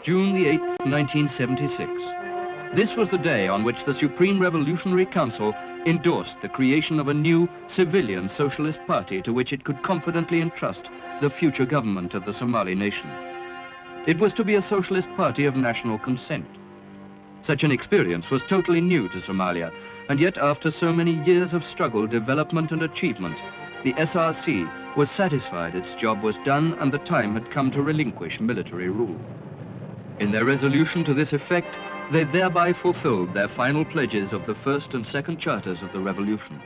June the 8th, 1976. This was the day on which the Supreme Revolutionary Council endorsed the creation of a new civilian socialist party to which it could confidently entrust the future government of the Somali nation. It was to be a socialist party of national consent. Such an experience was totally new to Somalia, and yet after so many years of struggle, development and achievement, the SRC was satisfied its job was done and the time had come to relinquish military rule. In their resolution to this effect, they thereby fulfilled their final pledges of the first and second charters of the revolution.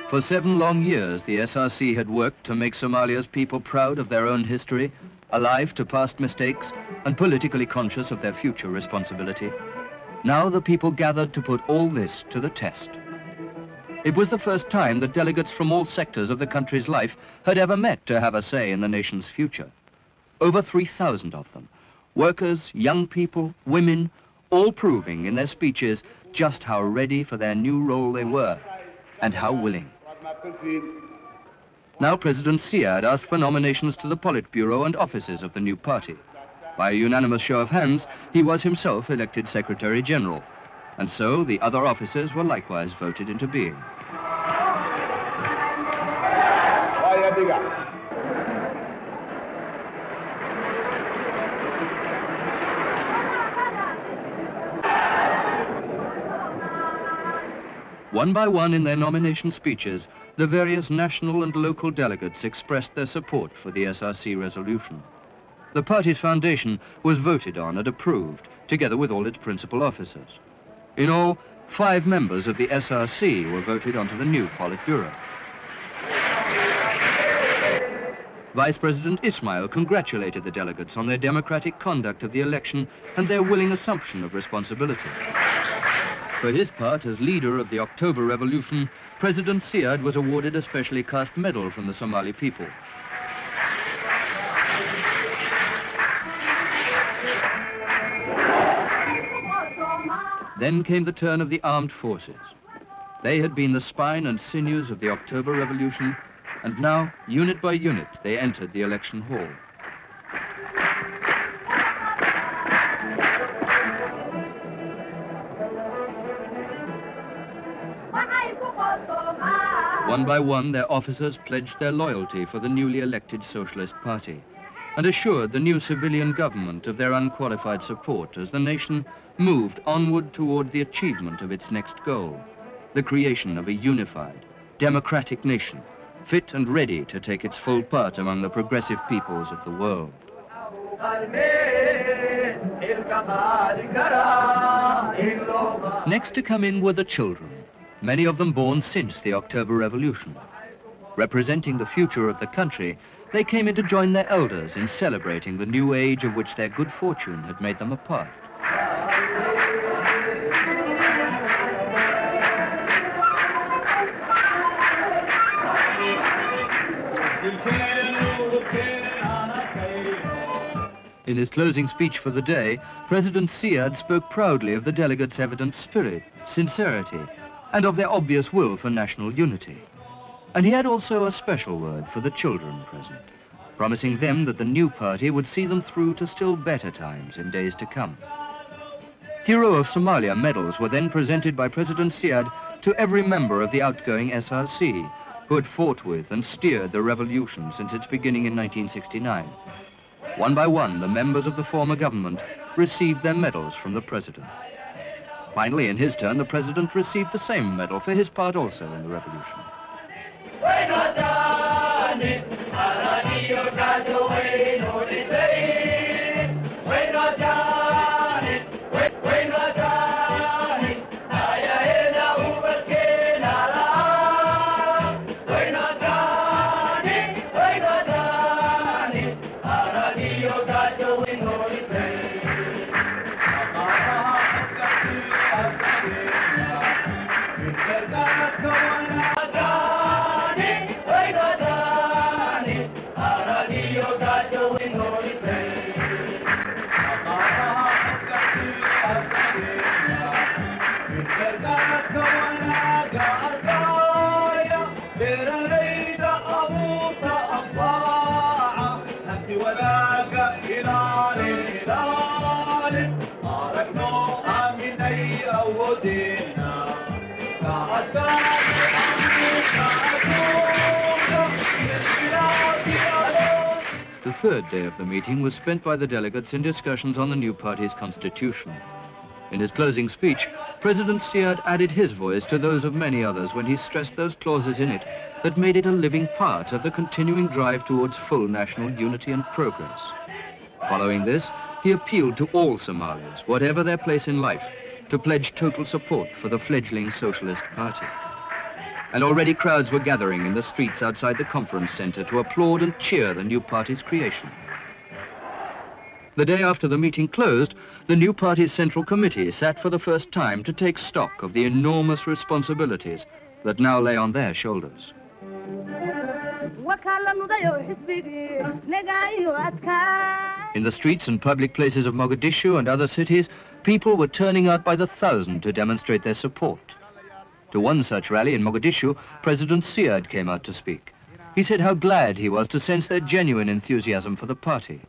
For 7 long years, the SRC had worked to make Somalia's people proud of their own history, alive to past mistakes, and politically conscious of their future responsibility. Now the people gathered to put all this to the test. It was the first time that delegates from all sectors of the country's life had ever met to have a say in the nation's future. Over 3,000 of them, workers, young people, women, all proving in their speeches just how ready for their new role they were, and how willing. Now President Siyaad asked for nominations to the Politburo and offices of the new party. By a unanimous show of hands, he was himself elected Secretary General, and so the other officers were likewise voted into being. One by one in their nomination speeches, the various national and local delegates expressed their support for the SRC resolution. The party's foundation was voted on and approved, together with all its principal officers. In all, 5 members of the SRC were voted onto the new Politburo. Vice President Ismail congratulated the delegates on their democratic conduct of the election and their willing assumption of responsibility. For his part as leader of the October Revolution, President Siyaad was awarded a specially cast medal from the Somali people. Then came the turn of the armed forces. They had been the spine and sinews of the October Revolution, and now, unit by unit, they entered the election hall. One by one, their officers pledged their loyalty for the newly elected Socialist Party and assured the new civilian government of their unqualified support as the nation moved onward toward the achievement of its next goal, the creation of a unified, democratic nation, fit and ready to take its full part among the progressive peoples of the world. Next to come in were the children, many of them born since the October Revolution. Representing the future of the country, they came in to join their elders in celebrating the new age of which their good fortune had made them a part. In his closing speech for the day, President Siyaad spoke proudly of the delegates' evident spirit, sincerity, and of their obvious will for national unity. And he had also a special word for the children present, promising them that the new party would see them through to still better times in days to come. Hero of Somalia medals were then presented by President Siyaad to every member of the outgoing SRC, who had fought with and steered the revolution since its beginning in 1969. One by one, the members of the former government received their medals from the president. Finally, in his turn, the president received the same medal for his part also in the revolution. Dadkaasi The third day of the meeting was spent by the delegates in discussions on the new party's constitution. In his closing speech, President Siyaad added his voice to those of many others when he stressed those clauses in it that made it a living part of the continuing drive towards full national unity and progress. Following this, he appealed to all Somalis, whatever their place in life, to pledge total support for the fledgling Socialist Party. And already crowds were gathering in the streets outside the conference center to applaud and cheer the new party's creation. The day after the meeting closed, the new party's Central Committee sat for the first time to take stock of the enormous responsibilities that now lay on their shoulders. In the streets and public places of Mogadishu and other cities, people were turning out by the thousand to demonstrate their support. To one such rally in Mogadishu, President Siyaad came out to speak. He said how glad he was to sense their genuine enthusiasm for the party.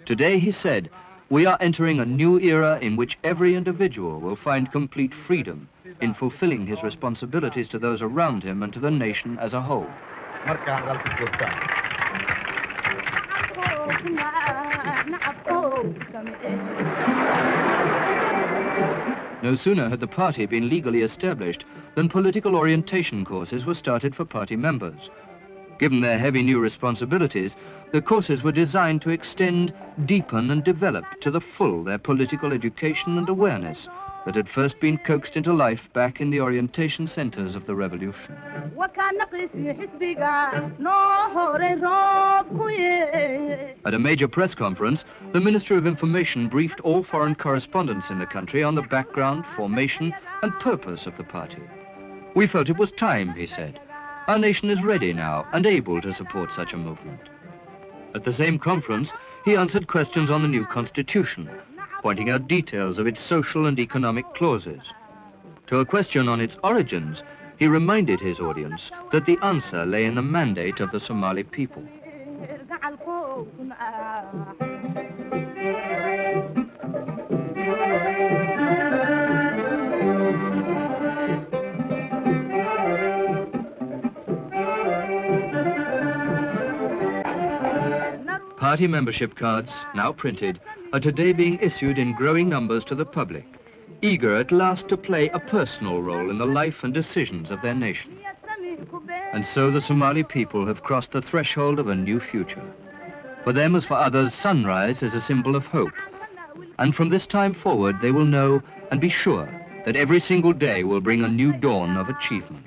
Today, he said, we are entering a new era in which every individual will find complete freedom in fulfilling his responsibilities to those around him and to the nation as a whole. No sooner had the party been legally established than political orientation courses were started for party members. Given their heavy new responsibilities, the courses were designed to extend, deepen and develop to the full their political education and awareness that had first been coaxed into life back in the orientation centers of the revolution. At a major press conference, the Minister of Information briefed all foreign correspondents in the country on the background, formation and purpose of the party. We felt it was time, he said. Our nation is ready now and able to support such a movement. At the same conference, he answered questions on the new constitution, pointing out details of its social and economic clauses. To a question on its origins, he reminded his audience that the answer lay in the mandate of the Somali people. Party membership cards, now printed, are today being issued in growing numbers to the public, eager at last to play a personal role in the life and decisions of their nation. And so the Somali people have crossed the threshold of a new future. For them, as for others, sunrise is a symbol of hope. And from this time forward, they will know and be sure that every single day will bring a new dawn of achievement.